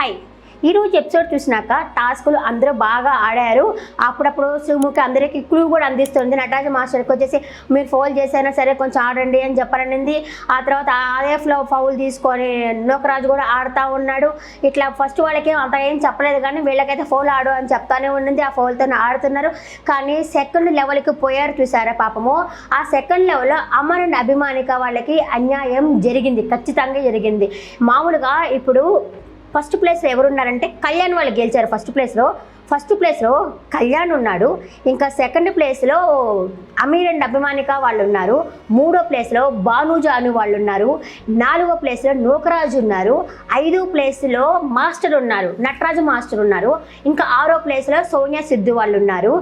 Hi ఈరోజు episode చూసినాక టాస్కులు అందరూ బాగా ఆడారు. అప్పుడప్పుడు సుముకి అందరికీ క్లూ కూడా అందిస్తుంది. నటరాజ మాస్టర్కి వచ్చేసి మీరు ఫౌల్ చేసైనా సరే కొంచెం ఆడండి అని చెప్పాలనింది. ఆ తర్వాత ఆర్ఎఫ్లో ఫౌల్ తీసుకొని నోకరాజు కూడా ఆడుతూ ఉన్నాడు. ఇట్లా ఫస్ట్ వాళ్ళకి అంత ఏం చెప్పలేదు కానీ వీళ్ళకైతే ఫౌల్ ఆడు అని చెప్తానే ఉండింది. ఆ ఫౌల్తో ఆడుతున్నారు. కానీ సెకండ్ లెవెల్కి పోయారు చూసారా పాపము. ఆ సెకండ్ లెవెల్లో అమర్ అండ్ అభిమానిక వాళ్ళకి అన్యాయం జరిగింది, ఖచ్చితంగా జరిగింది. మామూలుగా ఇప్పుడు ఫస్ట్ ప్లేస్లో ఎవరున్నారంటే కళ్యాణ్ వాళ్ళు గెలిచారు. ఫస్ట్ ప్లేస్లో కళ్యాణ్ ఉన్నాడు. ఇంకా సెకండ్ ప్లేస్లో అమీర్ అండ్ అభిమానిక వాళ్ళు ఉన్నారు. మూడో ప్లేస్లో భానుజాను వాళ్ళు ఉన్నారు. నాలుగో ప్లేస్లో నోకరాజు ఉన్నారు. ఐదో ప్లేస్లో మాస్టర్ ఉన్నారు, నటరాజు మాస్టర్ ఉన్నారు. ఇంకా ఆరో ప్లేస్లో సోనియా సిద్ధు వాళ్ళు ఉన్నారు.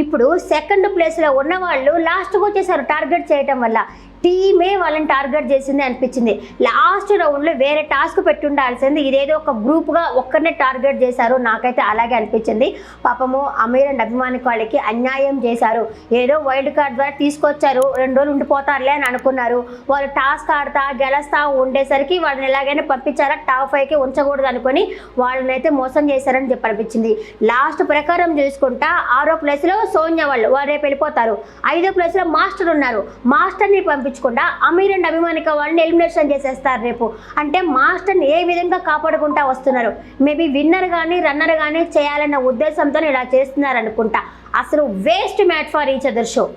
ఇప్పుడు సెకండ్ ప్లేస్లో ఉన్న వాళ్ళు లాస్ట్కి వచ్చేసారు. టార్గెట్ చేయటం వల్ల టీమే వాళ్ళని టార్గెట్ చేసింది అనిపించింది. లాస్ట్ రౌండ్లో వేరే టాస్క్ పెట్టి ఉండాల్సింది, ఇదేదో ఒక గ్రూప్గా ఒక్కరినే టార్గెట్ చేశారు. నాకైతే అలాగే అనిపించింది. పాపము అమీర్ అండ్ అభిమానిక వాళ్ళకి అన్యాయం చేశారు. ఏదో వైల్డ్ కార్డ్ ద్వారా తీసుకొచ్చారు, 2 రోజులు ఉండిపోతారులే అని అనుకున్నారు. వాళ్ళు టాస్క్ ఆడుతా గెలుస్తూ ఉండేసరికి వాళ్ళని ఎలాగైనా పంపించారా, టాప్ 5కి ఉంచకూడదు అనుకొని వాళ్ళని అయితే మోసం చేశారని చెప్పి అనిపించింది. లాస్ట్ ప్రకారం చూసుకుంటా 6వ ప్లేస్లో సోనియా వాళ్ళు రేపు వెళ్ళిపోతారు. 5వ ప్లేస్లో మాస్టర్ ఉన్నారు. మాస్టర్ని పంపించకుండా అమీర్ అండ్ అభిమానిక వాళ్ళని ఎలిమినేషన్ చేసేస్తారు రేపు. అంటే మాస్టర్ని ఏ విధంగా కాపాడుకుంటా వస్తున్నారు. మేబీ విన్నర్ కానీ రన్నర్ కానీ చేయాలన్న ఉద్దేశంతో ఇలా చేస్తున్నారు అనుకుంటా. అసలు waste match for each other show.